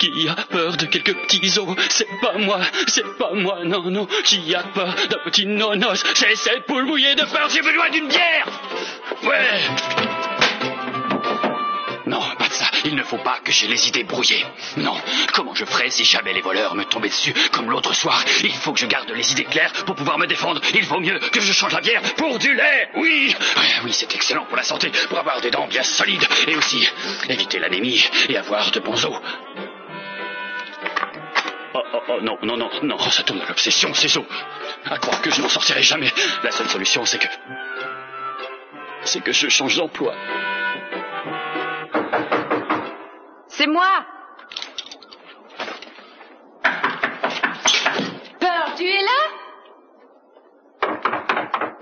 qui a peur de quelques petits os. C'est pas moi, non, non. Qui a peur d'un petit nonos. C'est cette poule mouillée de peur, j'ai besoin d'une bière. Ouais. Non, pas de ça. Il ne faut pas que j'ai les idées brouillées. Non. Comment je ferais si jamais les voleurs me tombaient dessus comme l'autre soir? Il faut que je garde les idées claires pour pouvoir me défendre. Il vaut mieux que je change la bière pour du lait. Oui. Oui, c'est excellent pour la santé, pour avoir des dents bien solides. Et aussi éviter l'anémie et avoir de bons os. Oh, non, ça tourne à l'obsession, ces os. À croire que je n'en sortirai jamais. La seule solution, c'est que je change d'emploi. C'est moi. Pearl, tu es là?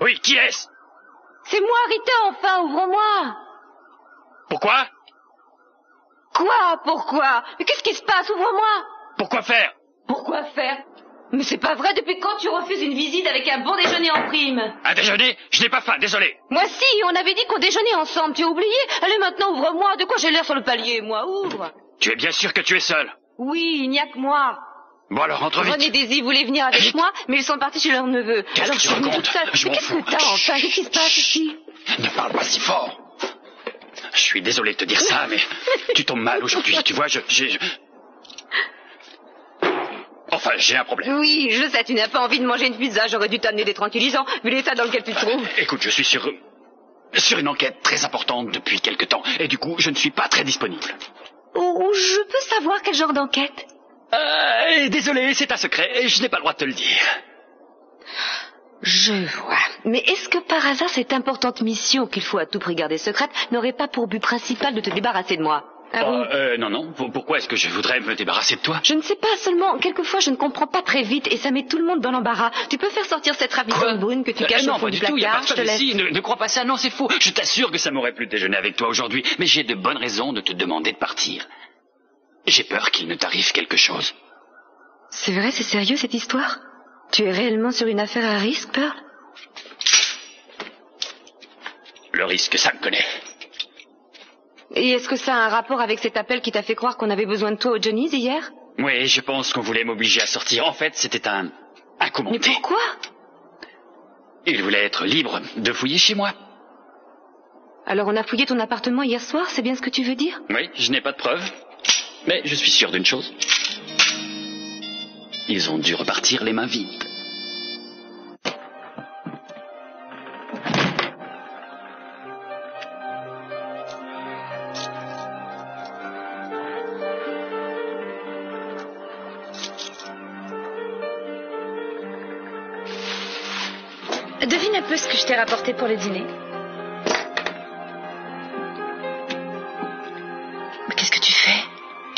Oui, qui est-ce? C'est moi, Rita, enfin, ouvre-moi. Pourquoi? Quoi, pourquoi? Mais qu'est-ce qui se passe? Ouvre-moi. Pourquoi faire? Pourquoi faire? Mais c'est pas vrai, depuis quand tu refuses une visite avec un bon déjeuner en prime? Un déjeuner? Je n'ai pas faim, désolé. Moi si, on avait dit qu'on déjeunait ensemble, tu as oublié? Allez maintenant, ouvre-moi, de quoi j'ai l'air sur le palier, moi, ouvre. Tu es bien sûr que tu es seul? Oui, il n'y a que moi. Bon alors, entre vite. René et Daisy voulaient venir avec moi, mais ils sont partis chez leur neveu. Qu'est-ce Alors que tu je suis venue racontes? toute seule. Je Mais m'en qu'est-ce fous. que t'as enfin? Qu'est-ce qui se passe ici? Ne parle pas si fort. Je suis désolé de te dire ça, mais tu tombes mal aujourd'hui, tu vois, Enfin, j'ai un problème. Oui, je sais, tu n'as pas envie de manger une pizza, j'aurais dû t'amener des tranquillisants, vu l'état dans lequel tu te trouves. Écoute, je suis sur une enquête très importante depuis quelque temps, et du coup, je ne suis pas très disponible. Oh, je peux savoir quel genre d'enquête? Désolé, c'est un secret, et je n'ai pas le droit de te le dire. Je vois. Mais est-ce que par hasard cette importante mission qu'il faut à tout prix garder secrète n'aurait pas pour but principal de te débarrasser de moi? Non. Pourquoi est-ce que je voudrais me débarrasser de toi? Je ne sais pas, seulement, quelquefois je ne comprends pas très vite et ça met tout le monde dans l'embarras. Tu peux faire sortir cette ravissante brune que tu caches au fond du placard, je te laisse. Ne crois pas ça, non, c'est faux. Je t'assure que ça m'aurait plu de déjeuner avec toi aujourd'hui, mais j'ai de bonnes raisons de te demander de partir. J'ai peur qu'il ne t'arrive quelque chose. C'est vrai, c'est sérieux cette histoire? Tu es réellement sur une affaire à risque, Pearl? Le risque, ça me connaît. Et est-ce que ça a un rapport avec cet appel qui t'a fait croire qu'on avait besoin de toi au Johnny's hier? Oui, je pense qu'on voulait m'obliger à sortir. En fait, c'était un coup monté. Mais pourquoi? Il voulait être libre de fouiller chez moi. Alors on a fouillé ton appartement hier soir, c'est bien ce que tu veux dire? Oui, je n'ai pas de preuves. Mais je suis sûr d'une chose. Ils ont dû repartir les mains vides. Devine un peu ce que je t'ai rapporté pour le dîner. Mais qu'est-ce que tu fais?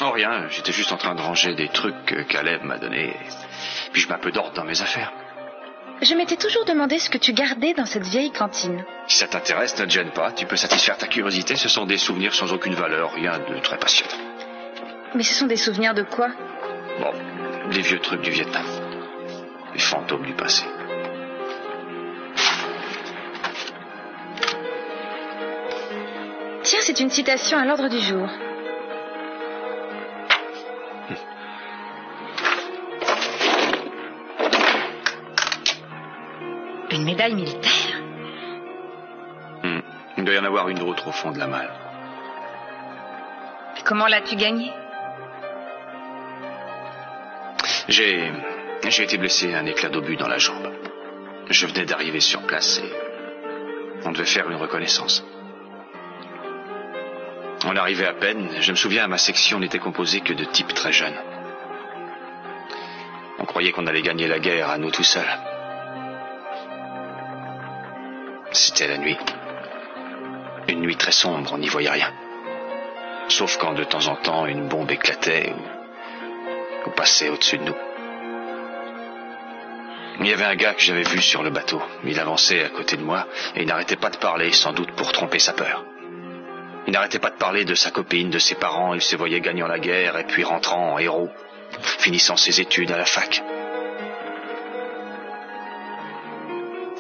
Oh rien, j'étais juste en train de ranger des trucs que Caleb m'a donnés. Puis je mets un peu d'ordre dans mes affaires. Je m'étais toujours demandé ce que tu gardais dans cette vieille cantine. Si ça t'intéresse, ne te gêne pas, tu peux satisfaire ta curiosité, ce sont des souvenirs sans aucune valeur, rien de très passionnant. Mais ce sont des souvenirs de quoi? Bon, les vieux trucs du Vietnam. Les fantômes du passé. Tiens, c'est une citation à l'ordre du jour. Une médaille militaire? Il doit y en avoir une autre au fond de la malle. Comment l'as-tu gagnée? J'ai été blessé à un éclat d'obus dans la jambe. Je venais d'arriver sur place et on devait faire une reconnaissance. On arrivait à peine. Je me souviens, ma section n'était composée que de types très jeunes. On croyait qu'on allait gagner la guerre à nous tout seuls. C'était la nuit. Une nuit très sombre, on n'y voyait rien. Sauf quand de temps en temps une bombe éclatait ou passait au-dessus de nous. Il y avait un gars que j'avais vu sur le bateau. Il avançait à côté de moi et il n'arrêtait pas de parler, sans doute pour tromper sa peur. Il n'arrêtait pas de parler de sa copine, de ses parents. Il se voyait gagnant la guerre et puis rentrant en héros, finissant ses études à la fac.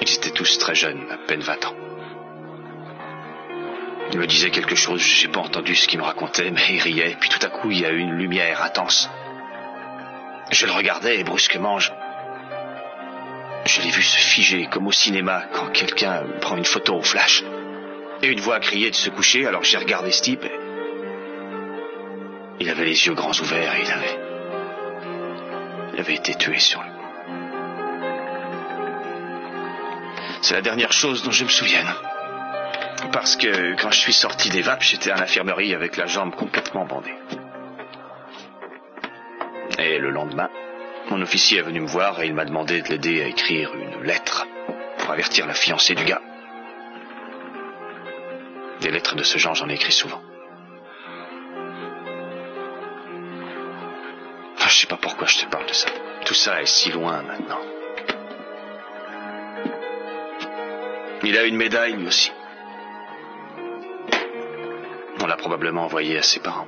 Ils étaient tous très jeunes, à peine 20 ans. Il me disait quelque chose, j'ai pas entendu ce qu'il me racontait, mais il riait, puis tout à coup il y a eu une lumière intense. Je le regardais et brusquement, je l'ai vu se figer comme au cinéma quand quelqu'un prend une photo au flash. Et une voix a crié de se coucher, alors j'ai regardé ce type et... Il avait les yeux grands ouverts et il avait été tué sur le coup. C'est la dernière chose dont je me souvienne. Parce que quand je suis sorti des vapes, j'étais à l'infirmerie avec la jambe complètement bandée. Et le lendemain, mon officier est venu me voir et il m'a demandé de l'aider à écrire une lettre pour avertir la fiancée du gars. Des lettres de ce genre, j'en ai écrit souvent. Enfin, je sais pas pourquoi je te parle de ça. Tout ça est si loin maintenant. Il a une médaille, lui aussi. On l'a probablement envoyé à ses parents.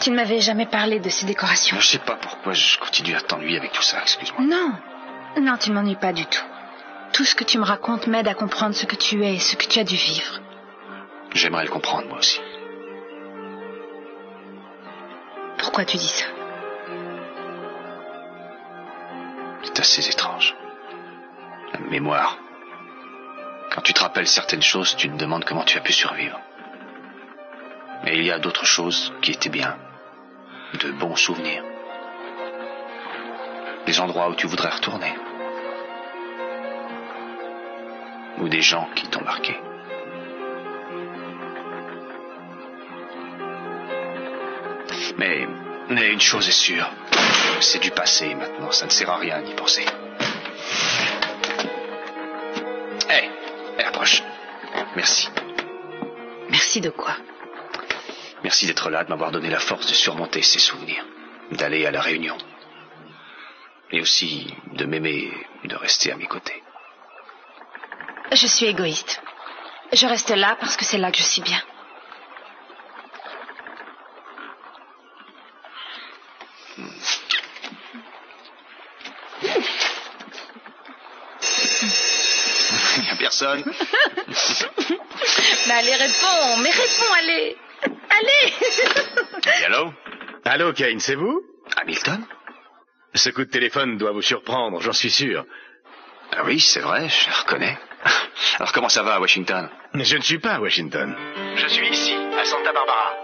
Tu ne m'avais jamais parlé de ces décorations. Je sais pas pourquoi je continue à t'ennuyer avec tout ça, excuse-moi. Non, tu ne m'ennuies pas du tout. Tout ce que tu me racontes m'aide à comprendre ce que tu es et ce que tu as dû vivre. J'aimerais le comprendre, moi aussi. Pourquoi tu dis ça? C'est assez étrange. La mémoire. Quand tu te rappelles certaines choses, tu te demandes comment tu as pu survivre. Mais il y a d'autres choses qui étaient bien. De bons souvenirs. Des endroits où tu voudrais retourner. Ou des gens qui t'ont marqué. Mais une chose est sûre. C'est du passé maintenant. Ça ne sert à rien d'y penser. Hé, approche. Merci. Merci de quoi? Merci d'être là, de m'avoir donné la force de surmonter ces souvenirs. D'aller à la réunion. Et aussi de m'aimer et de rester à mes côtés. Je suis égoïste. Je reste là parce que c'est là que je suis bien. Il n'y a personne. Mais allez, réponds, allez. Allez. Et allô? Allô, Kane, c'est vous? Hamilton? Ce coup de téléphone doit vous surprendre, j'en suis sûr. Ah oui, c'est vrai, je le reconnais. Alors comment ça va à Washington? Je ne suis pas à Washington. Je suis ici, à Santa Barbara.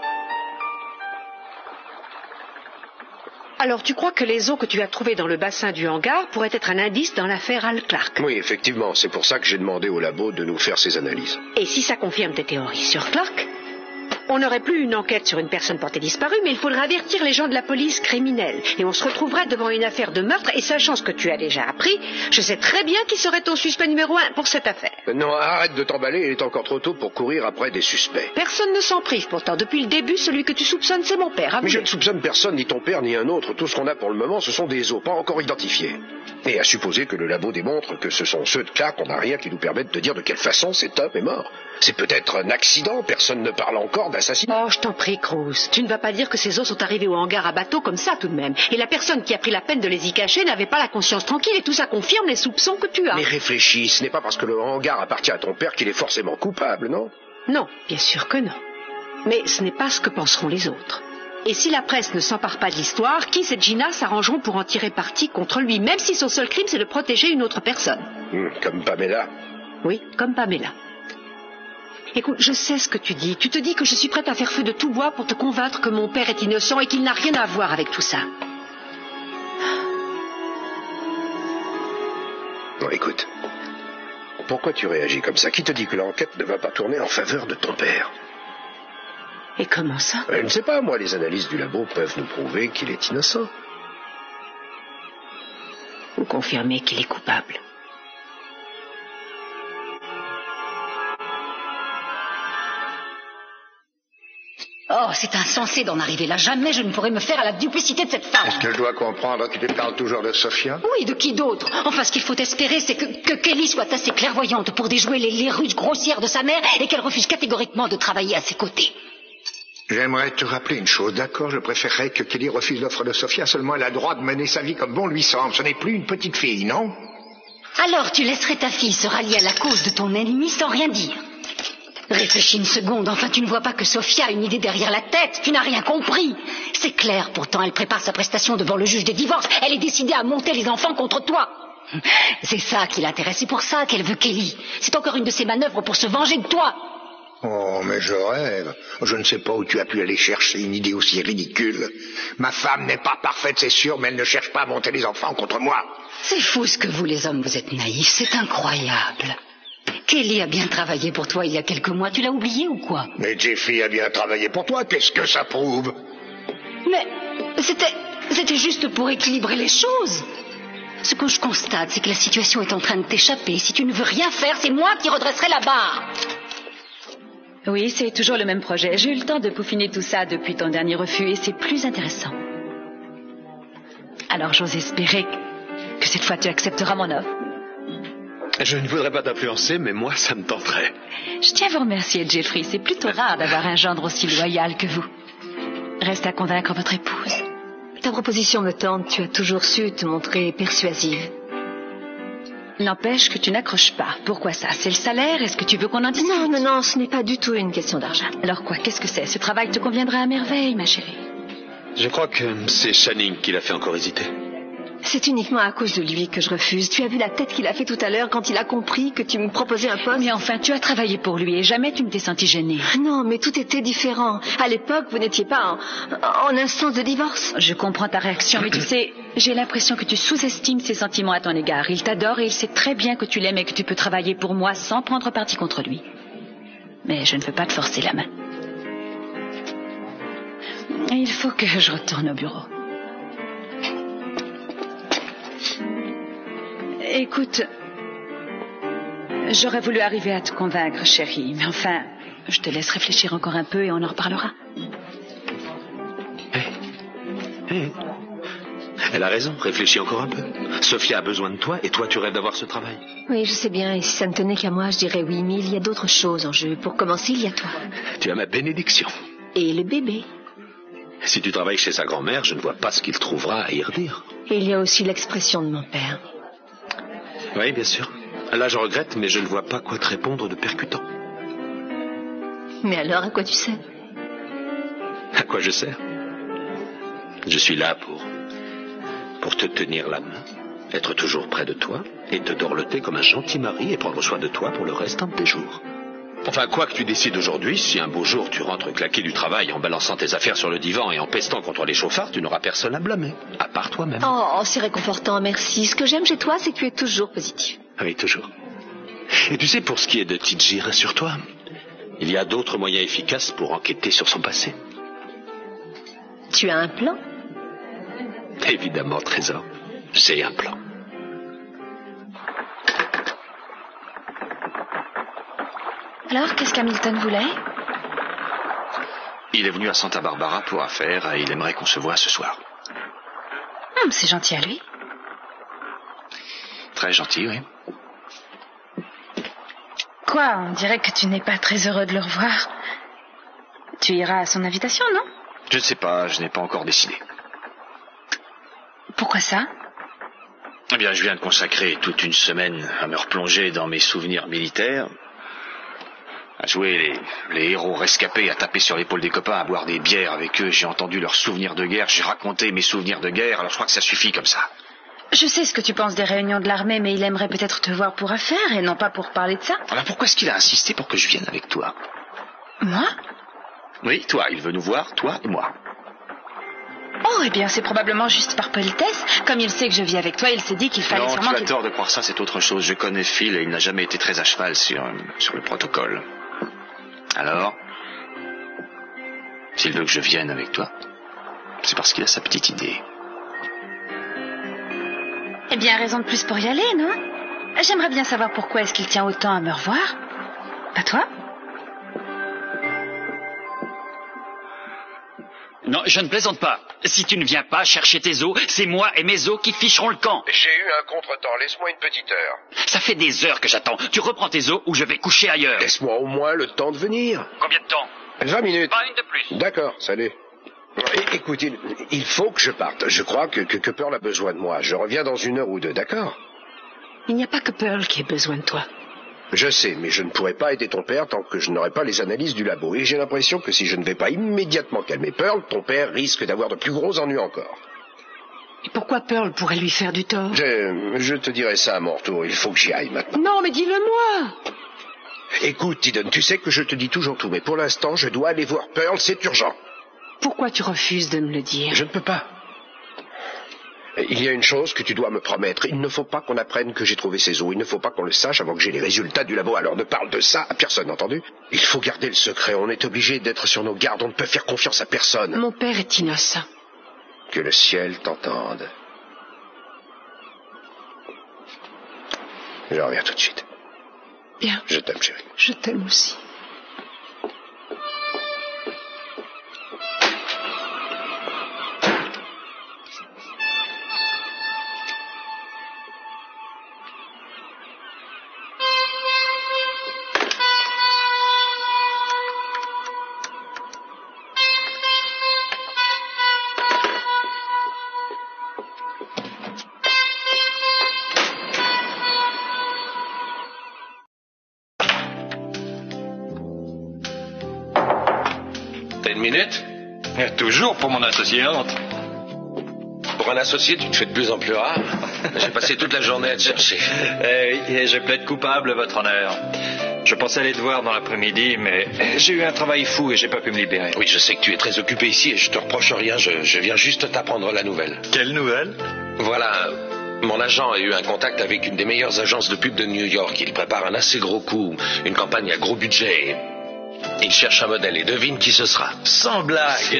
Alors tu crois que les os que tu as trouvés dans le bassin du hangar pourraient être un indice dans l'affaire Al Clark? Oui, effectivement, c'est pour ça que j'ai demandé au labo de nous faire ces analyses. Et si ça confirme tes théories sur Clark, on n'aurait plus une enquête sur une personne portée disparue, mais il faudrait avertir les gens de la police criminelle. Et on se retrouverait devant une affaire de meurtre, et sachant ce que tu as déjà appris, je sais très bien qui serait ton suspect numéro 1 pour cette affaire. Non, arrête de t'emballer, il est encore trop tôt pour courir après des suspects. Personne ne s'en prive pourtant. Depuis le début, celui que tu soupçonnes, c'est mon père. Mais je ne soupçonne personne, ni ton père, ni un autre. Tout ce qu'on a pour le moment, ce sont des os, pas encore identifiés. Et à supposer que le labo démontre que ce sont ceux de Clark, on n'a rien qui nous permette de dire de quelle façon cet homme est mort. C'est peut-être un accident, personne ne parle encore d'assassinat. Oh, je t'en prie, Cruz. Tu ne vas pas dire que ces os sont arrivés au hangar à bateau comme ça, tout de même. Et la personne qui a pris la peine de les y cacher n'avait pas la conscience tranquille, et tout ça confirme les soupçons que tu as. Mais réfléchis, ce n'est pas parce que le hangar appartient à ton père qu'il est forcément coupable, non? Non, bien sûr que non. Mais ce n'est pas ce que penseront les autres. Et si la presse ne s'empare pas de l'histoire, Keith et Gina s'arrangeront pour en tirer parti contre lui, même si son seul crime c'est de protéger une autre personne. Comme Pamela. Oui, comme Pamela. Écoute, je sais ce que tu dis. Tu te dis que je suis prête à faire feu de tout bois pour te convaincre que mon père est innocent et qu'il n'a rien à voir avec tout ça. Bon, écoute. Pourquoi tu réagis comme ça? Qui te dit que l'enquête ne va pas tourner en faveur de ton père? Et comment ça? Je ne sais pas, moi, les analyses du labo peuvent nous prouver qu'il est innocent. Ou confirmer qu'il est coupable. Oh, c'est insensé d'en arriver là. Jamais je ne pourrais me faire à la duplicité de cette femme. Est-ce que je dois comprendre que tu parles toujours de Sophia? Oui, de qui d'autre? Enfin, ce qu'il faut espérer, c'est que Kelly soit assez clairvoyante pour déjouer les ruses grossières de sa mère et qu'elle refuse catégoriquement de travailler à ses côtés. J'aimerais te rappeler une chose, d'accord? Je préférerais que Kelly refuse l'offre de Sophia, seulement elle a le droit de mener sa vie comme bon lui semble. Ce n'est plus une petite fille, non? Alors tu laisserais ta fille se rallier à la cause de ton ennemi sans rien dire. Réfléchis une seconde, enfin tu ne vois pas que Sophia a une idée derrière la tête, tu n'as rien compris. C'est clair, pourtant elle prépare sa prestation devant le juge des divorces, elle est décidée à monter les enfants contre toi. C'est ça qui l'intéresse, c'est pour ça qu'elle veut Kelly. C'est encore une de ses manœuvres pour se venger de toi. Oh, mais je rêve. Je ne sais pas où tu as pu aller chercher une idée aussi ridicule. Ma femme n'est pas parfaite, c'est sûr, mais elle ne cherche pas à monter les enfants contre moi. C'est fou ce que vous les hommes, vous êtes naïfs, c'est incroyable. Kelly a bien travaillé pour toi il y a quelques mois, tu l'as oublié ou quoi? Mais Jeffrey a bien travaillé pour toi, qu'est-ce que ça prouve? Mais c'était juste pour équilibrer les choses. Ce que je constate, c'est que la situation est en train de t'échapper. Si tu ne veux rien faire, c'est moi qui redresserai la barre. Oui, c'est toujours le même projet. J'ai eu le temps de peaufiner tout ça depuis ton dernier refus et c'est plus intéressant. Alors j'ose espérer que cette fois tu accepteras mon offre. Je ne voudrais pas t'influencer, mais moi, ça me tenterait. Je tiens à vous remercier, Jeffrey. C'est plutôt rare d'avoir un gendre aussi loyal que vous. Reste à convaincre votre épouse. Ta proposition me tente. Tu as toujours su te montrer persuasive. N'empêche que tu n'accroches pas. Pourquoi ça? C'est le salaire? Est-ce que tu veux qu'on en discute? Non, ce n'est pas du tout une question d'argent. Alors quoi? Qu'est-ce que c'est? Ce travail te conviendra à merveille, ma chérie. Je crois que c'est Channing qui l'a fait encore hésiter. C'est uniquement à cause de lui que je refuse. Tu as vu la tête qu'il a fait tout à l'heure quand il a compris que tu me proposais un poste? Mais enfin, tu as travaillé pour lui et jamais tu ne t'es senti gênée. Non, mais tout était différent. À l'époque, vous n'étiez pas en instance de divorce. Je comprends ta réaction, mais tu sais, j'ai l'impression que tu sous-estimes ses sentiments à ton égard. Il t'adore et il sait très bien que tu l'aimes et que tu peux travailler pour moi sans prendre parti contre lui. Mais je ne veux pas te forcer la main. Et il faut que je retourne au bureau. Écoute, j'aurais voulu arriver à te convaincre, chérie, mais enfin, je te laisse réfléchir encore un peu et on en reparlera. Elle a raison, réfléchis encore un peu. Sophia a besoin de toi et toi tu rêves d'avoir ce travail. Oui, je sais bien, et si ça ne tenait qu'à moi, je dirais oui, mais il y a d'autres choses en jeu. Pour commencer, il y a toi. Tu as ma bénédiction. Et le bébé. Si tu travailles chez sa grand-mère, je ne vois pas ce qu'il trouvera à y redire. Et il y a aussi l'expression de mon père. Oui, bien sûr. Là, je regrette, mais je ne vois pas quoi te répondre de percutant. Mais alors, à quoi tu sers? À quoi je sers? Je suis là pour te tenir la main, être toujours près de toi, et te dorloter comme un gentil mari et prendre soin de toi pour le restant de tes jours. Enfin, quoi que tu décides aujourd'hui, si un beau jour tu rentres claqué du travail en balançant tes affaires sur le divan et en pestant contre les chauffards, tu n'auras personne à blâmer, à part toi-même. Oh, c'est réconfortant, merci. Ce que j'aime chez toi, c'est que tu es toujours positif. Oui, toujours. Et tu sais, pour ce qui est de Tidji, rassure-toi, il y a d'autres moyens efficaces pour enquêter sur son passé. Tu as un plan? Évidemment, Trésor, j'ai un plan. Alors, qu'est-ce qu'Hamilton voulait? Il est venu à Santa Barbara pour affaires et il aimerait qu'on se voie ce soir. C'est gentil à lui. Très gentil, oui. Quoi? On dirait que tu n'es pas très heureux de le revoir. Tu iras à son invitation, non? Je ne sais pas, je n'ai pas encore décidé. Pourquoi ça? Eh bien, je viens de consacrer toute une semaine à me replonger dans mes souvenirs militaires, à jouer les héros rescapés, à taper sur l'épaule des copains, à boire des bières avec eux. J'ai entendu leurs souvenirs de guerre, j'ai raconté mes souvenirs de guerre, alors je crois que ça suffit comme ça. Je sais ce que tu penses des réunions de l'armée, mais il aimerait peut-être te voir pour affaires et non pas pour parler de ça. Alors pourquoi est-ce qu'il a insisté pour que je vienne avec toi? Moi? Oui, toi, il veut nous voir, toi et moi. Oh, eh bien, c'est probablement juste par politesse. Comme il sait que je vis avec toi, il s'est dit qu'il fallait sûrement... Non, tu as tort de croire ça, c'est autre chose. Je connais Phil et il n'a jamais été très à cheval sur le protocole. Alors, s'il veut que je vienne avec toi, c'est parce qu'il a sa petite idée. Eh bien, raison de plus pour y aller, non? J'aimerais bien savoir pourquoi est-ce qu'il tient autant à me revoir. Pas toi? Non, je ne plaisante pas. Si tu ne viens pas chercher tes os, c'est moi et mes os qui ficheront le camp. J'ai eu un contretemps, laisse-moi une petite heure. Ça fait des heures que j'attends. Tu reprends tes os ou je vais coucher ailleurs. Laisse-moi au moins le temps de venir. Combien de temps? 20 minutes. Pas une de plus. D'accord, salut. Écoute, il faut que je parte. Je crois que Pearl a besoin de moi. Je reviens dans 1 heure ou 2, d'accord? Il n'y a pas que Pearl qui ait besoin de toi. Je sais, mais je ne pourrai pas aider ton père tant que je n'aurai pas les analyses du labo. Et j'ai l'impression que si je ne vais pas immédiatement calmer Pearl, ton père risque d'avoir de plus gros ennuis encore. Et pourquoi Pearl pourrait lui faire du tort? Je te dirai ça à mon retour. Il faut que j'y aille maintenant. Non, mais dis-le-moi. Écoute, Tidon, tu sais que je te dis toujours tout, mais pour l'instant, je dois aller voir Pearl, c'est urgent. Pourquoi tu refuses de me le dire? Je ne peux pas. Il y a une chose que tu dois me promettre. Il ne faut pas qu'on apprenne que j'ai trouvé ces os. Il ne faut pas qu'on le sache avant que j'ai les résultats du labo. Alors ne parle de ça à personne, entendu? Il faut garder le secret. On est obligé d'être sur nos gardes. On ne peut faire confiance à personne. Mon père est innocent. Que le ciel t'entende. Je reviens tout de suite. Bien. Je t'aime, chérie. Je t'aime aussi. T'as une minute? Toujours pour mon associante. Pour un associé, tu te fais de plus en plus rare. J'ai passé toute la journée à te chercher. Et je plaide coupable, votre honneur. Je pensais aller te voir dans l'après-midi, mais j'ai eu un travail fou et j'ai pas pu me libérer. Oui, je sais que tu es très occupé ici et je te reproche rien. Je viens juste t'apprendre la nouvelle. Quelle nouvelle? Voilà, mon agent a eu un contact avec une des meilleures agences de pub de New York. Il prépare un assez gros coup, une campagne à gros budget. Il cherche un modèle et devine qui ce sera. Sans blague. Si.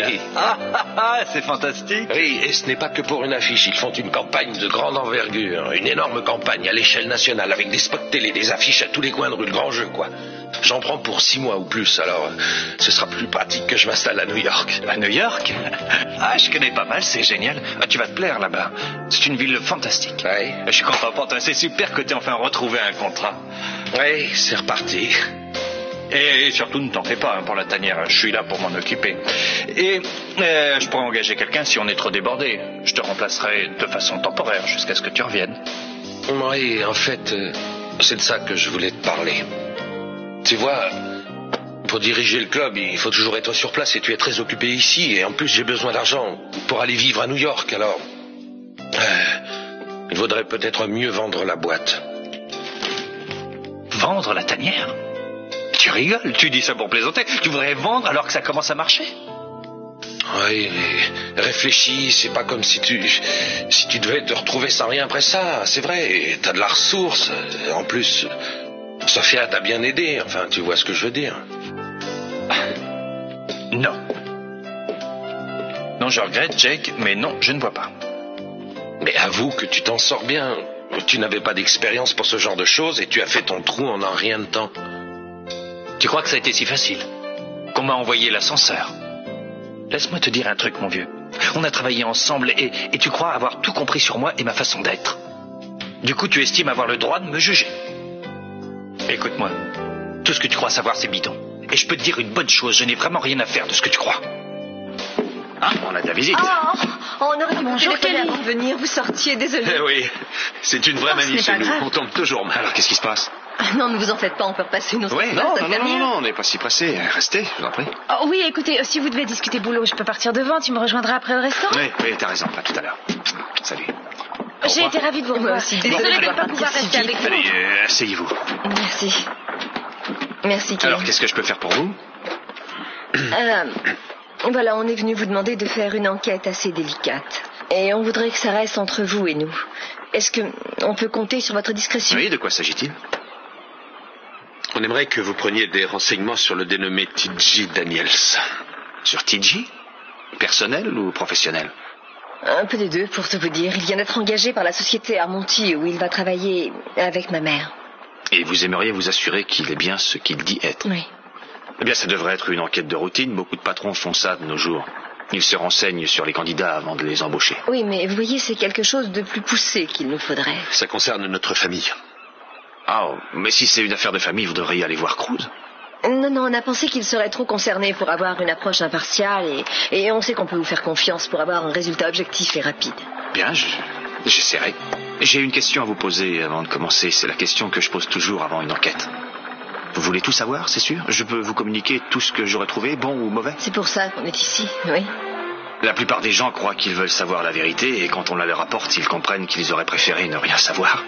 C'est fantastique. Oui, et ce n'est pas que pour une affiche. Ils font une campagne de grande envergure. Une énorme campagne à l'échelle nationale avec des spots télé, des affiches à tous les coins de rue, le grand jeu, quoi. J'en prends pour 6 mois ou plus, alors ce sera plus pratique que je m'installe à New York. À New York? Je connais pas mal, c'est génial. Tu vas te plaire là-bas. C'est une ville fantastique. Oui. Je suis content pour toi, c'est super que t'aies enfin retrouvé un contrat. Oui, c'est reparti. Et surtout, ne t'en fais pas pour la tanière, je suis là pour m'en occuper. Et je pourrais engager quelqu'un si on est trop débordé. Je te remplacerai de façon temporaire jusqu'à ce que tu reviennes. Oui, en fait, c'est de ça que je voulais te parler. Tu vois, pour diriger le club, il faut toujours être sur place et tu es très occupé ici. Et en plus, j'ai besoin d'argent pour aller vivre à New York, alors... il vaudrait peut-être mieux vendre la boîte. Vendre la tanière? Tu rigoles, tu dis ça pour plaisanter. Tu voudrais vendre alors que ça commence à marcher? Oui, mais réfléchis, c'est pas comme si tu devais te retrouver sans rien après ça, c'est vrai, t'as de la ressource. En plus, Sophia t'a bien aidé, enfin, tu vois ce que je veux dire. Non. Non, je regrette, Jake, mais non, je ne vois pas. Mais avoue que tu t'en sors bien. Tu n'avais pas d'expérience pour ce genre de choses et tu as fait ton trou en un rien de temps. Tu crois que ça a été si facile? Qu'on m'a envoyé l'ascenseur? Laisse-moi te dire un truc, mon vieux. On a travaillé ensemble et tu crois avoir tout compris sur moi et ma façon d'être. Du coup, tu estimes avoir le droit de me juger. Écoute-moi, tout ce que tu crois savoir, c'est bidon. Et je peux te dire une bonne chose, je n'ai vraiment rien à faire de ce que tu crois. Ah, on a de la visite. On aurait dû Bonjour, téléphoner avant de venir, vous sortiez, désolé. Oui, c'est une vraie manie ce n'est chez pas nous. grave. On tombe toujours mal. Alors, qu'est-ce qui se passe? Non, ne vous en faites pas, on peut repasser nos Oui, non, on n'est pas si pressé. Restez, je vous en prie. Oh, oui, écoutez, si vous devez discuter boulot, je peux partir devant, tu me rejoindras après au restaurant. Oui, t'as raison, à tout à l'heure. Salut. J'ai été ravie de vous revoir. Désolée de ne pas pouvoir rester avec vous. Allez, asseyez-vous. Merci. Merci, Ken. Alors, qu'est-ce que je peux faire pour vous? Voilà, on est venu vous demander de faire une enquête assez délicate. Et on voudrait que ça reste entre vous et nous. Est-ce que on peut compter sur votre discrétion? Oui, de quoi s'agit-il? On aimerait que vous preniez des renseignements sur le dénommé T.J. Daniels. Sur T.J.? Personnel ou professionnel? Un peu des deux, pour tout vous dire. Il vient d'être engagé par la société Armonti où il va travailler avec ma mère. Et vous aimeriez vous assurer qu'il est bien ce qu'il dit être? Oui. Eh bien, ça devrait être une enquête de routine. Beaucoup de patrons font ça de nos jours. Ils se renseignent sur les candidats avant de les embaucher. Oui, mais vous voyez, c'est quelque chose de plus poussé qu'il nous faudrait. Ça concerne notre famille. Ah, mais si c'est une affaire de famille, vous devriez aller voir Cruz. Non, on a pensé qu'il serait trop concerné pour avoir une approche impartiale et on sait qu'on peut vous faire confiance pour avoir un résultat objectif et rapide. Bien, J'essaierai. J'ai une question à vous poser avant de commencer. C'est la question que je pose toujours avant une enquête. Vous voulez tout savoir, c'est sûr? Je peux vous communiquer tout ce que j'aurais trouvé, bon ou mauvais? C'est pour ça qu'on est ici, oui. La plupart des gens croient qu'ils veulent savoir la vérité, et quand on la leur apporte, ils comprennent qu'ils auraient préféré ne rien savoir.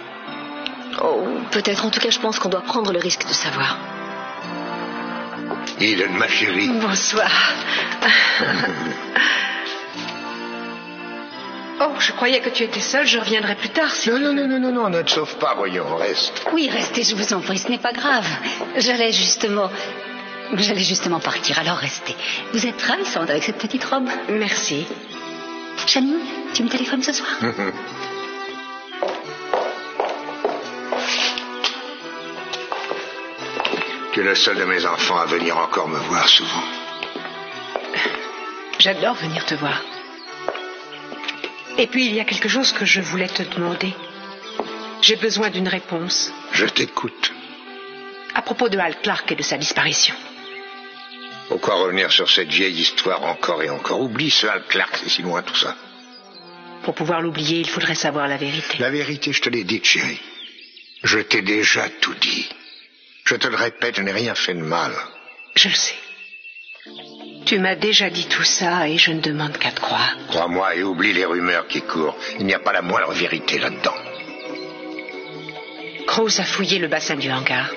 Oh, peut-être. En tout cas, je pense qu'on doit prendre le risque de savoir. Eden, ma chérie. Bonsoir. Oh, je croyais que tu étais seule, je reviendrai plus tard. Non, ne te sauve pas, voyons, reste. Oui, restez, je vous en prie, ce n'est pas grave. J'allais justement partir, alors restez. Vous êtes ravissante avec cette petite robe. Merci. Channing, tu me téléphones ce soir? Tu es le seul de mes enfants à venir encore me voir souvent. J'adore venir te voir. Et puis, il y a quelque chose que je voulais te demander. J'ai besoin d'une réponse. Je t'écoute. À propos de Hal Clark et de sa disparition. Pourquoi revenir sur cette vieille histoire encore et encore? Oublie ce Hal Clark, c'est si loin tout ça. Pour pouvoir l'oublier, il faudrait savoir la vérité. La vérité, je te l'ai dite, chérie. Je t'ai déjà tout dit. Je te le répète, je n'ai rien fait de mal. Je le sais. Tu m'as déjà dit tout ça et je ne demande qu'à te croire. Crois-moi et oublie les rumeurs qui courent. Il n'y a pas la moindre vérité là-dedans. Krause a fouillé le bassin du hangar.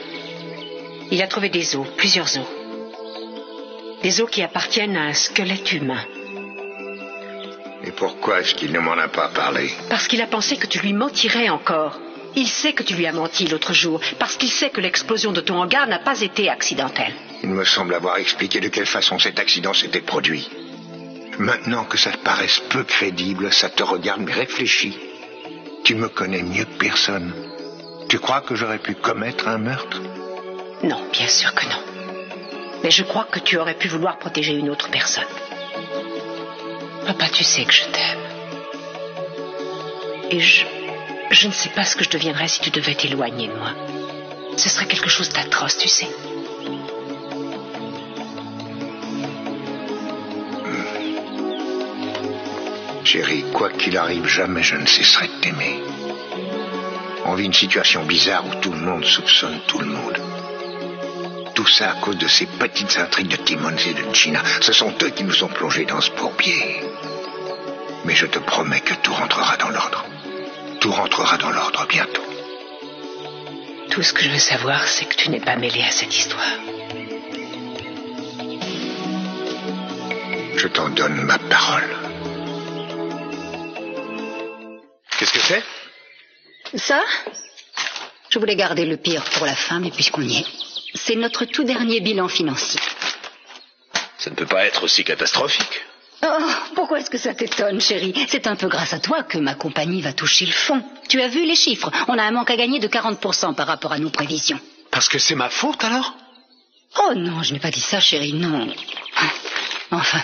Il a trouvé des os, plusieurs os. Des os qui appartiennent à un squelette humain. Et pourquoi est-ce qu'il ne m'en a pas parlé? Parce qu'il a pensé que tu lui mentirais encore. Il sait que tu lui as menti l'autre jour, parce qu'il sait que l'explosion de ton hangar n'a pas été accidentelle. Il me semble avoir expliqué de quelle façon cet accident s'était produit. Maintenant que ça te paraisse peu crédible, ça te regarde, mais réfléchis. Tu me connais mieux que personne. Tu crois que j'aurais pu commettre un meurtre? Non, bien sûr que non. Mais je crois que tu aurais pu vouloir protéger une autre personne. Papa, tu sais que je t'aime. Et je ne sais pas ce que je deviendrais si tu devais t'éloigner de moi. Ce serait quelque chose d'atroce, tu sais. Chérie, quoi qu'il arrive, jamais je ne cesserai de t'aimer. On vit une situation bizarre où tout le monde soupçonne tout le monde. Tout ça à cause de ces petites intrigues de Timmons et de Gina. Ce sont eux qui nous ont plongés dans ce bourbier. Mais je te promets que tout rentrera dans l'ordre. Tout rentrera dans l'ordre bientôt. Tout ce que je veux savoir, c'est que tu n'es pas mêlé à cette histoire. Je t'en donne ma parole. Qu'est-ce que c'est? Ça? Je voulais garder le pire pour la fin, mais puisqu'on y est, c'est notre tout dernier bilan financier. Ça ne peut pas être aussi catastrophique. Oh, pourquoi est-ce que ça t'étonne, chérie? C'est un peu grâce à toi que ma compagnie va toucher le fond. Tu as vu les chiffres? On a un manque à gagner de 40% par rapport à nos prévisions. Parce que c'est ma faute, alors? Oh non, je n'ai pas dit ça, chérie, non. Enfin,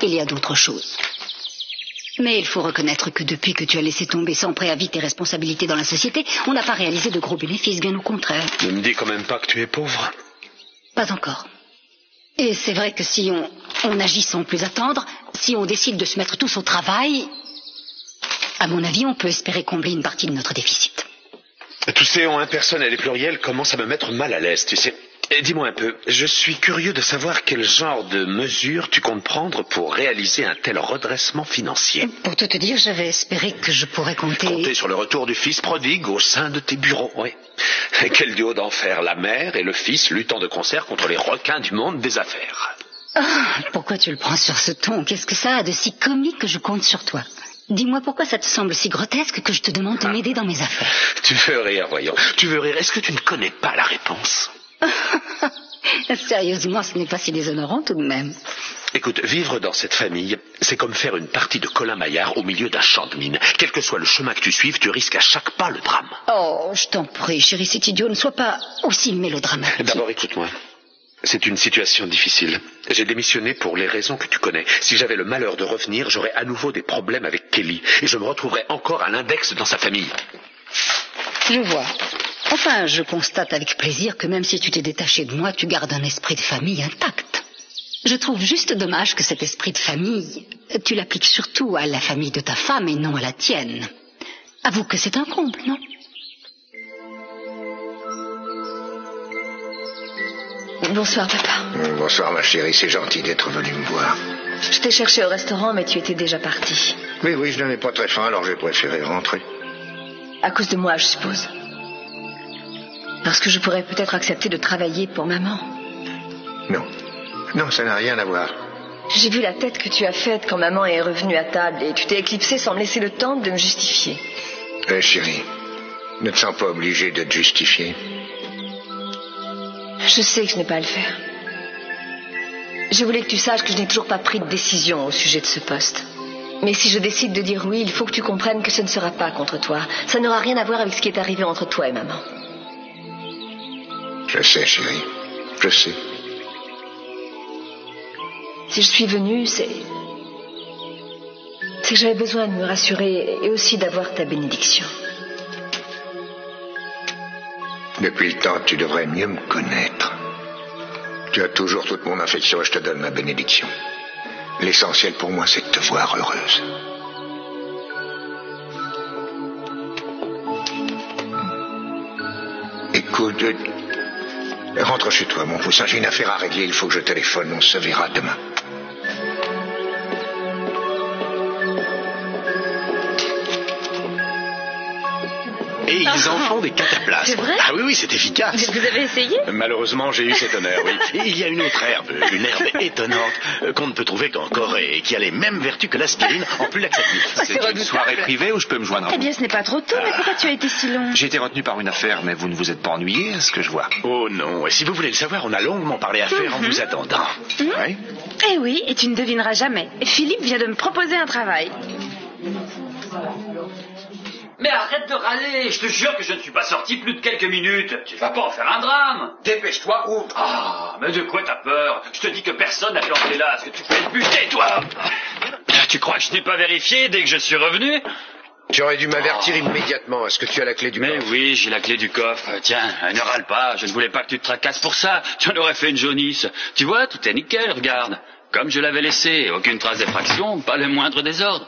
il y a d'autres choses. Mais il faut reconnaître que depuis que tu as laissé tomber sans préavis tes responsabilités dans la société, on n'a pas réalisé de gros bénéfices, bien au contraire. Ne me dis quand même pas que tu es pauvre. Pas encore. Et c'est vrai que si on agit sans plus attendre, si on décide de se mettre tous au travail, à mon avis, on peut espérer combler une partie de notre déficit. Tous ces on impersonnel et pluriel commencent à me mettre mal à l'aise, tu sais. Et dis-moi un peu, je suis curieux de savoir quel genre de mesures tu comptes prendre pour réaliser un tel redressement financier. Pour tout te dire, j'avais espéré que je pourrais compter sur le retour du fils prodigue au sein de tes bureaux, oui. Et quel duo d'enfer, la mère et le fils luttant de concert contre les requins du monde des affaires. Pourquoi tu le prends sur ce ton? Qu'est-ce que ça a de si comique que je compte sur toi? Dis-moi pourquoi ça te semble si grotesque que je te demande de m'aider dans mes affaires. Tu veux rire, voyons. Tu veux rire. Est-ce que tu ne connais pas la réponse? Sérieusement, ce n'est pas si déshonorant tout de même. Écoute, vivre dans cette famille, c'est comme faire une partie de Colin Maillard au milieu d'un champ de mine. Quel que soit le chemin que tu suives, tu risques à chaque pas le drame. Oh, je t'en prie, chérie, c'est idiot, ne sois pas aussi mélodramatique. D'abord, écoute-moi. C'est une situation difficile. J'ai démissionné pour les raisons que tu connais. Si j'avais le malheur de revenir, j'aurais à nouveau des problèmes avec Kelly. Et je me retrouverais encore à l'index dans sa famille. Je vois. Enfin, je constate avec plaisir que même si tu t'es détaché de moi, tu gardes un esprit de famille intact. Je trouve juste dommage que cet esprit de famille, tu l'appliques surtout à la famille de ta femme et non à la tienne. Avoue que c'est un comble, non? Bonsoir, papa. Bonsoir, ma chérie, c'est gentil d'être venu me voir. Je t'ai cherché au restaurant, mais tu étais déjà parti. Oui, je n'avais pas très faim, alors j'ai préféré rentrer. À cause de moi, je suppose. Parce que je pourrais peut-être accepter de travailler pour maman. Non, ça n'a rien à voir. J'ai vu la tête que tu as faite quand maman est revenue à table et tu t'es éclipsé sans me laisser le temps de me justifier. Chérie, ne te sens pas obligée de te justifier. Je sais que je n'ai pas à le faire. Je voulais que tu saches que je n'ai toujours pas pris de décision au sujet de ce poste. Mais si je décide de dire oui, il faut que tu comprennes que ce ne sera pas contre toi. Ça n'aura rien à voir avec ce qui est arrivé entre toi et maman. Je sais, chérie. Je sais. Si je suis venue, c'est que j'avais besoin de me rassurer et aussi d'avoir ta bénédiction. Depuis le temps, tu devrais mieux me connaître. Tu as toujours toute mon affection et je te donne ma bénédiction. L'essentiel pour moi, c'est de te voir heureuse. Écoute, rentre chez toi, mon poussin. J'ai une affaire à régler, il faut que je téléphone. On se verra demain. Et ils en font des cataplasmes. C'est vrai? Ah oui, c'est efficace. Vous avez essayé? Malheureusement, j'ai eu cet honneur, oui. Et il y a une autre herbe, une herbe étonnante, qu'on ne peut trouver qu'en Corée, et qui a les mêmes vertus que l'aspirine, en plus laxatif. C'est une soirée privée où je peux me joindre à Eh vous? bien, ce n'est pas trop tôt, mais pourquoi tu as été si long? J'ai été retenu par une affaire, mais vous ne vous êtes pas ennuyé, à ce que je vois. Oh non, et si vous voulez le savoir, on a longuement parlé affaires en vous attendant. Oui? Eh oui, et tu ne devineras jamais. Philippe vient de me proposer un travail. Mais arrête de râler, je te jure que je ne suis pas sorti plus de quelques minutes. Tu vas pas en faire un drame. Dépêche-toi, ouvre. Ah, mais de quoi t'as peur? Je te dis que personne n'a planté là. Est-ce que tu peux te buter, toi? Tu crois que je n'ai pas vérifié dès que je suis revenu? Tu aurais dû m'avertir immédiatement. Est-ce que tu as la clé du coffre? Mais oui, j'ai la clé du coffre. Tiens, ne râle pas, je ne voulais pas que tu te tracasses pour ça. Tu en aurais fait une jaunisse. Tu vois, tout est nickel, regarde. Comme je l'avais laissé, aucune trace d'effraction, pas le moindre désordre.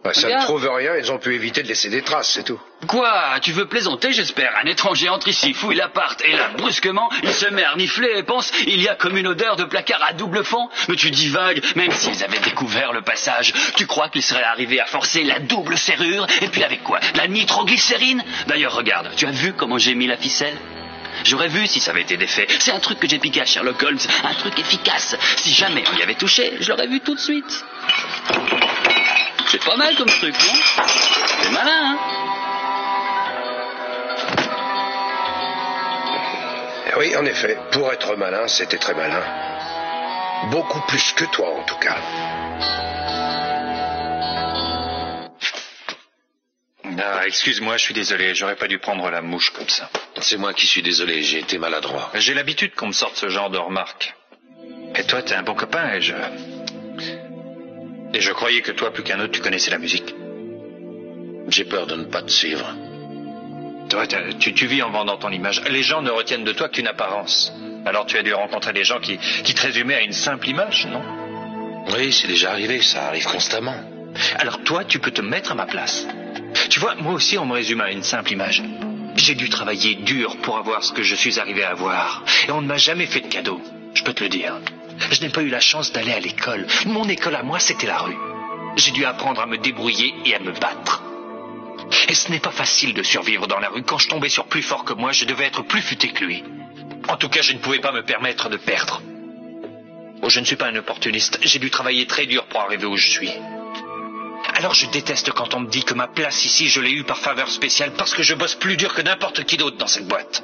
Bah, ça Regarde. ne prouve rien, ils ont pu éviter de laisser des traces, c'est tout. Quoi? Tu veux plaisanter, j'espère? Un étranger entre ici, fouille l'appart, et là, brusquement, il se met à renifler et pense, il y a comme une odeur de placard à double fond. Mais tu divagues, même s'ils avaient découvert le passage, tu crois qu'ils seraient arrivés à forcer la double serrure? Et puis avec quoi? La nitroglycérine? D'ailleurs, regarde, tu as vu comment j'ai mis la ficelle? J'aurais vu si ça avait été défait. C'est un truc que j'ai piqué à Sherlock Holmes, un truc efficace. Si jamais on y avait touché, je l'aurais vu tout de suite. C'est pas mal comme truc, non? C'est malin, hein? Oui, en effet, pour être malin, c'était très malin. Beaucoup plus que toi, en tout cas. Ah, excuse-moi, je suis désolé, j'aurais pas dû prendre la mouche comme ça. C'est moi qui suis désolé, j'ai été maladroit. J'ai l'habitude qu'on me sorte ce genre de remarques. Et toi, t'es un bon copain et je croyais que toi, plus qu'un autre, tu connaissais la musique. J'ai peur de ne pas te suivre. Toi, tu vis en vendant ton image. Les gens ne retiennent de toi qu'une apparence. Alors tu as dû rencontrer des gens qui te résumaient à une simple image, non? Oui, c'est déjà arrivé, ça arrive constamment. Alors toi, tu peux te mettre à ma place. Tu vois, moi aussi, on me résume à une simple image. J'ai dû travailler dur pour avoir ce que je suis arrivé à avoir. Et on ne m'a jamais fait de cadeau, je peux te le dire. Je n'ai pas eu la chance d'aller à l'école. Mon école à moi, c'était la rue. J'ai dû apprendre à me débrouiller et à me battre. Et ce n'est pas facile de survivre dans la rue. Quand je tombais sur plus fort que moi, je devais être plus futé que lui. En tout cas, je ne pouvais pas me permettre de perdre. Oh, je ne suis pas un opportuniste. J'ai dû travailler très dur pour arriver où je suis. Alors je déteste quand on me dit que ma place ici, je l'ai eue par faveur spéciale parce que je bosse plus dur que n'importe qui d'autre dans cette boîte.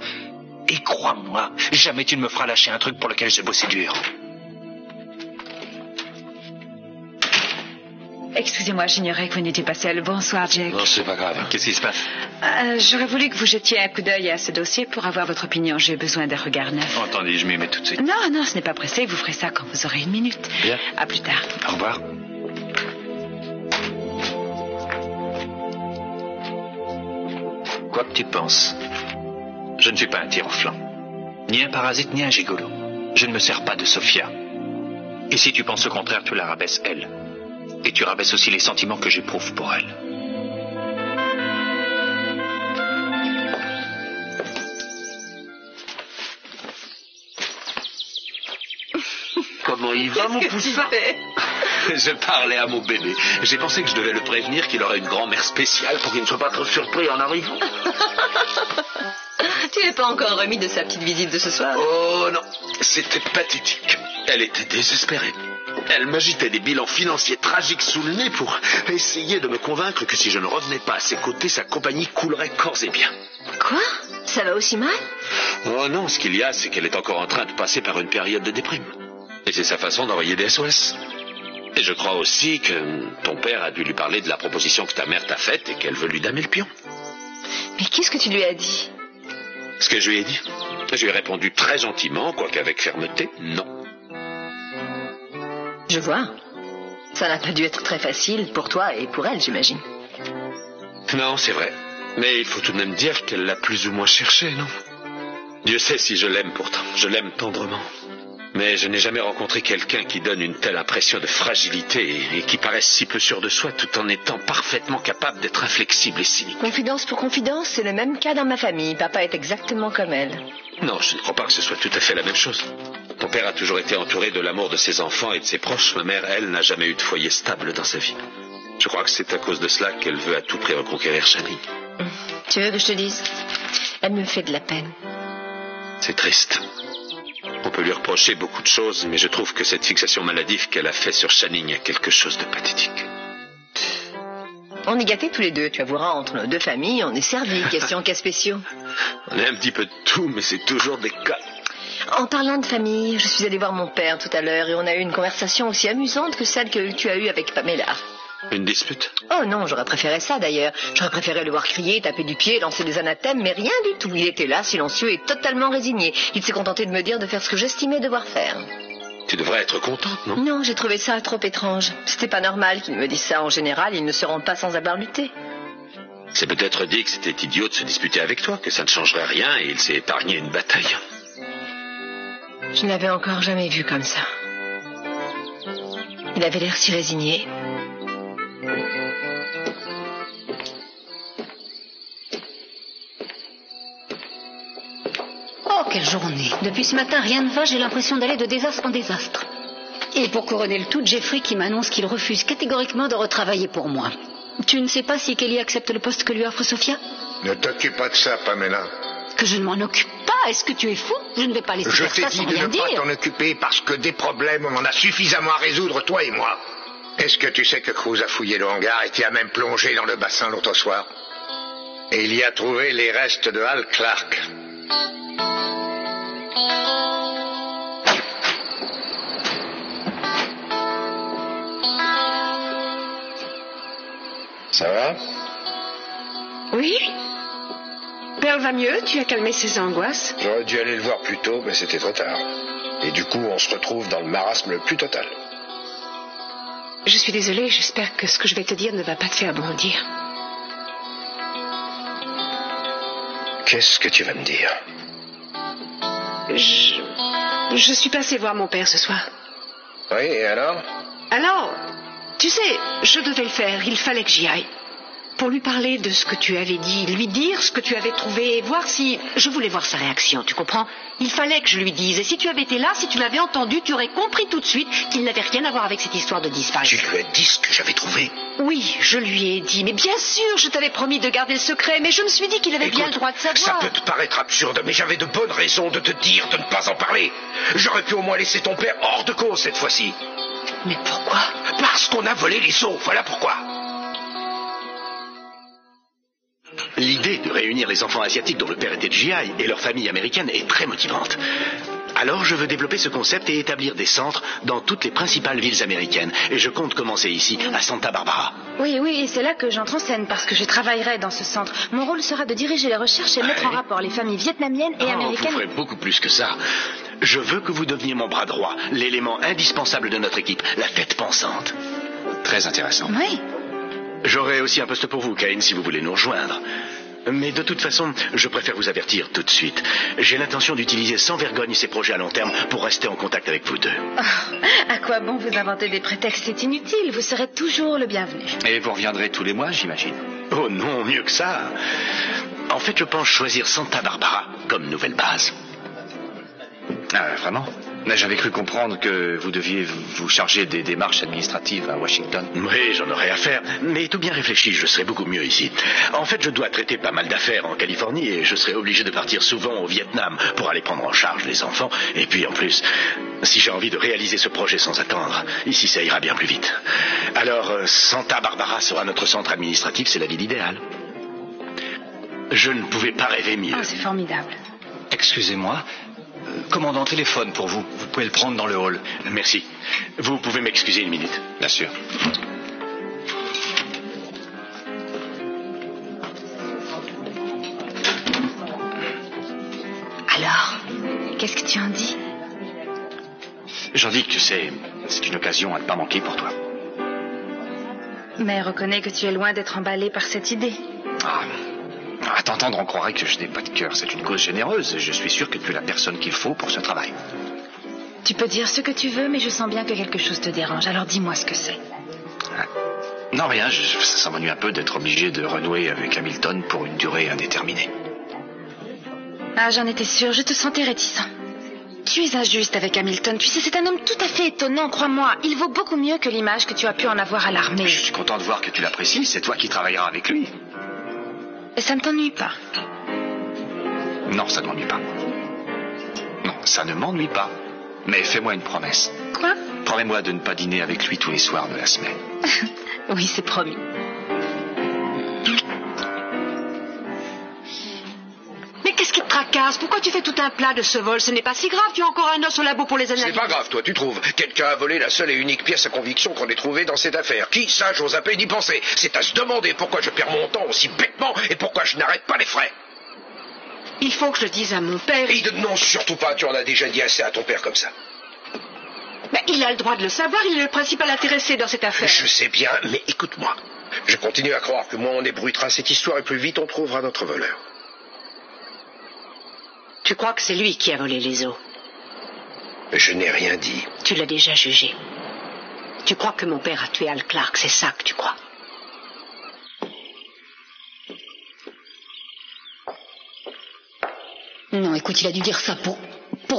Et crois-moi, jamais tu ne me feras lâcher un truc pour lequel j'ai bossé dur. Excusez-moi, j'ignorais que vous n'étiez pas seul. Bonsoir, Jack. Non, c'est pas grave. Qu'est-ce qui se passe? J'aurais voulu que vous jetiez un coup d'œil à ce dossier pour avoir votre opinion. J'ai besoin d'un regard neuf. Attendez, je m'y mets tout de suite. Non, ce n'est pas pressé. Vous ferez ça quand vous aurez une minute. Bien. À plus tard. Au revoir. Quoi que tu penses, je ne suis pas un tir au flanc. Ni un parasite, ni un gigolo. Je ne me sers pas de Sophia. Et si tu penses le contraire, tu la rabaisses elle. Et tu rabaisses aussi les sentiments que j'éprouve pour elle. Comment il va, mon poussin? Je parlais à mon bébé. J'ai pensé que je devais le prévenir qu'il aurait une grand-mère spéciale pour qu'il ne soit pas trop surpris en arrivant. Tu n'es pas encore remis de sa petite visite de ce soir? Oh non, c'était pathétique. Elle était désespérée. Elle m'agitait des bilans financiers tragiques sous le nez pour essayer de me convaincre que si je ne revenais pas à ses côtés, sa compagnie coulerait corps et biens. Quoi? Ça va aussi mal? Oh non, ce qu'il y a, c'est qu'elle est encore en train de passer par une période de déprime. Et c'est sa façon d'envoyer des SOS. Et je crois aussi que ton père a dû lui parler de la proposition que ta mère t'a faite et qu'elle veut lui damer le pion. Mais qu'est-ce que tu lui as dit? Ce que je lui ai dit? Je lui ai répondu très gentiment, quoique avec fermeté, non. Je vois. Ça n'a pas dû être très facile pour toi et pour elle, j'imagine. Non, c'est vrai. Mais il faut tout de même dire qu'elle l'a plus ou moins cherché, non? Dieu sait si je l'aime pourtant. Je l'aime tendrement. Mais je n'ai jamais rencontré quelqu'un qui donne une telle impression de fragilité et qui paraisse si peu sûr de soi tout en étant parfaitement capable d'être inflexible et cynique. Confidence pour confidence, c'est le même cas dans ma famille. Papa est exactement comme elle. Non, je ne crois pas que ce soit tout à fait la même chose. Ton père a toujours été entouré de l'amour de ses enfants et de ses proches. Ma mère, elle, n'a jamais eu de foyer stable dans sa vie. Je crois que c'est à cause de cela qu'elle veut à tout prix reconquérir Channing. Tu veux que je te dise? Elle me fait de la peine. C'est triste. On peut lui reprocher beaucoup de choses, mais je trouve que cette fixation maladive qu'elle a fait sur Channing a quelque chose de pathétique. On est gâtés tous les deux, tu avoueras, entre nos deux familles, on est servis, question cas spéciaux. On a un petit peu de tout, mais c'est toujours des cas. En parlant de famille, je suis allée voir mon père tout à l'heure et on a eu une conversation aussi amusante que celle que tu as eue avec Pamela. Une dispute? Oh non, j'aurais préféré ça d'ailleurs. J'aurais préféré le voir crier, taper du pied, lancer des anathèmes, mais rien du tout. Il était là, silencieux et totalement résigné. Il s'est contenté de me dire de faire ce que j'estimais devoir faire. Tu devrais être contente, non? Non, j'ai trouvé ça trop étrange. C'était pas normal qu'il me dise ça. En général, ils ne se rendent pas sans avoir lutté. C'est peut-être dit que c'était idiot de se disputer avec toi, que ça ne changerait rien et il s'est épargné une bataille. Je ne l'avais encore jamais vu comme ça. Il avait l'air si résigné. Oh, quelle journée. Depuis ce matin, rien ne va, j'ai l'impression d'aller de désastre en désastre. Et pour couronner le tout, Jeffrey qui m'annonce qu'il refuse catégoriquement de retravailler pour moi. Tu ne sais pas si Kelly accepte le poste que lui offre Sophia? Ne t'occupe pas de ça, Pamela. Que je ne m'en occupe pas? Est-ce que tu es fou? Je ne vais pas laisser faire ça sans rien dire. Je t'ai dit de ne pas t'en occuper parce que des problèmes, on en a suffisamment à résoudre, toi et moi. Est-ce que tu sais que Cruz a fouillé le hangar et qui a même plongé dans le bassin l'autre soir? Et il y a trouvé les restes de Hal Clark. Ça va? Oui? Pearl va mieux? Tu as calmé ses angoisses? J'aurais dû aller le voir plus tôt, mais c'était trop tard. Et du coup, on se retrouve dans le marasme le plus total. Je suis désolée, j'espère que ce que je vais te dire ne va pas te faire bondir. Qu'est-ce que tu vas me dire? Je suis passée voir mon père ce soir. Oui, et alors? Alors, tu sais, je devais le faire, il fallait que j'y aille. Pour lui parler de ce que tu avais dit, lui dire ce que tu avais trouvé, voir si... Je voulais voir sa réaction, tu comprends? Il fallait que je lui dise. Et si tu avais été là, si tu l'avais entendu, tu aurais compris tout de suite qu'il n'avait rien à voir avec cette histoire de disparition. Tu lui as dit ce que j'avais trouvé? Oui, je lui ai dit. Mais bien sûr, je t'avais promis de garder le secret, mais je me suis dit qu'il avait bien le droit de savoir. Ça peut te paraître absurde, mais j'avais de bonnes raisons de te dire de ne pas en parler. J'aurais pu au moins laisser ton père hors de cause cette fois-ci. Mais pourquoi? Parce qu'on a volé les os, voilà pourquoi. L'idée de réunir les enfants asiatiques dont le père était de GI et leur famille américaine est très motivante. Alors je veux développer ce concept et établir des centres dans toutes les principales villes américaines. Et je compte commencer ici, à Santa Barbara. Oui, et c'est là que j'entre en scène, parce que je travaillerai dans ce centre. Mon rôle sera de diriger les recherches et mettre en rapport les familles vietnamiennes et américaines. Vous ferez beaucoup plus que ça. Je veux que vous deveniez mon bras droit, l'élément indispensable de notre équipe, la tête pensante. Très intéressant. Oui. J'aurai aussi un poste pour vous, Cain, si vous voulez nous rejoindre. Mais de toute façon, je préfère vous avertir tout de suite. J'ai l'intention d'utiliser sans vergogne ces projets à long terme pour rester en contact avec vous deux. Oh, à quoi bon vous inventer des prétextes? C'est inutile, vous serez toujours le bienvenu. Et vous reviendrez tous les mois, j'imagine? Oh non, mieux que ça. En fait, je pense choisir Santa Barbara comme nouvelle base. Ah, vraiment? J'avais cru comprendre que vous deviez vous charger des démarches administratives à Washington. Oui, j'en aurais à faire, mais tout bien réfléchi, je serais beaucoup mieux ici. En fait, je dois traiter pas mal d'affaires en Californie et je serais obligé de partir souvent au Vietnam pour aller prendre en charge les enfants. Et puis en plus, si j'ai envie de réaliser ce projet sans attendre, ici ça ira bien plus vite. Alors, Santa Barbara sera notre centre administratif, c'est la ville idéale. Je ne pouvais pas rêver mieux. Oh, c'est formidable. Excusez-moi. Commandant téléphone pour vous. Vous pouvez le prendre dans le hall. Merci. Vous pouvez m'excuser une minute? Bien sûr. Alors, qu'est-ce que tu en dis? J'en dis que c'est une occasion à ne pas manquer pour toi. Mais reconnais que tu es loin d'être emballé par cette idée. À t'entendre, on croirait que je n'ai pas de cœur. C'est une cause généreuse et je suis sûr que tu es la personne qu'il faut pour ce travail. Tu peux dire ce que tu veux, mais je sens bien que quelque chose te dérange. Alors dis-moi ce que c'est. Non, rien. Ça m'ennuie un peu d'être obligé de renouer avec Hamilton pour une durée indéterminée. Ah, j'en étais sûre. Je te sentais réticent. Tu es injuste avec Hamilton. Tu sais, c'est un homme tout à fait étonnant, crois-moi. Il vaut beaucoup mieux que l'image que tu as pu en avoir à l'armée. Je suis content de voir que tu l'apprécies. C'est toi qui travailleras avec lui. Et ça ne t'ennuie pas? Non, ça ne m'ennuie pas. Non, ça ne m'ennuie pas. Mais fais-moi une promesse. Quoi? Promets-moi de ne pas dîner avec lui tous les soirs de la semaine. Oui, c'est promis. Mais qu'est-ce qui te tracasse? Pourquoi tu fais tout un plat de ce vol? Ce n'est pas si grave, tu as encore un os au labo pour les analyses. C'est pas grave, toi, tu trouves. Quelqu'un a volé la seule et unique pièce à conviction qu'on ait trouvée dans cette affaire. Qui? Ça, j'ose à peine y penser. C'est à se demander pourquoi je perds mon temps aussi bêtement et pourquoi je n'arrête pas les frais. Il faut que je le dise à mon père. Non, surtout pas, tu en as déjà dit assez à ton père comme ça. Mais il a le droit de le savoir, il est le principal intéressé dans cette affaire. Je sais bien, mais écoute-moi. Je continue à croire que moins on ébruitera cette histoire et plus vite on trouvera notre voleur. Tu crois que c'est lui qui a volé les os? Je n'ai rien dit. Tu l'as déjà jugé. Tu crois que mon père a tué Al Clark, c'est ça que tu crois? Non, écoute, il a dû dire ça pour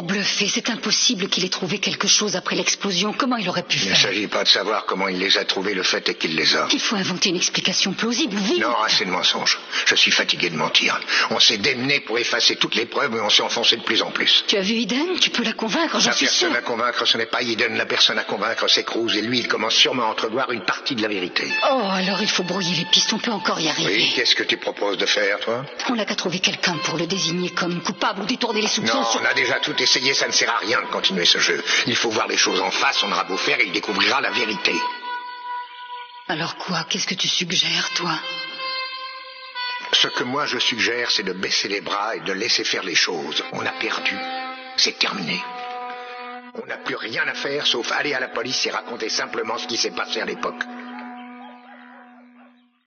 bluffer. C'est impossible qu'il ait trouvé quelque chose après l'explosion. Comment il aurait pu Il faire? ne s'agit pas de savoir comment il les a trouvés, le fait est qu'il les a. Il faut inventer une explication plausible, vite. Non, assez de mensonges. Je suis fatigué de mentir. On s'est démené pour effacer toutes les preuves, mais on s'est enfoncé de plus en plus. Tu as vu Eden? Tu peux la convaincre, j'en La suis sûre. personne à convaincre, ce n'est pas Eden. La personne à convaincre, c'est Cruz. Et lui, il commence sûrement à entrevoir une partie de la vérité. Oh, alors il faut brouiller les pistes. On peut encore y arriver. Oui, qu'est-ce que tu proposes de faire, toi? On n'a qu'à trouver quelqu'un pour le désigner comme coupable ou détourner les soupçons Non, sur... on a déjà tout essayé, ça ne sert à rien de continuer ce jeu. Il faut voir les choses en face, on aura beau faire, il découvrira la vérité. Alors quoi? Qu'est-ce que tu suggères, toi? Ce que moi je suggère, c'est de baisser les bras et de laisser faire les choses. On a perdu. C'est terminé. On n'a plus rien à faire sauf aller à la police et raconter simplement ce qui s'est passé à l'époque.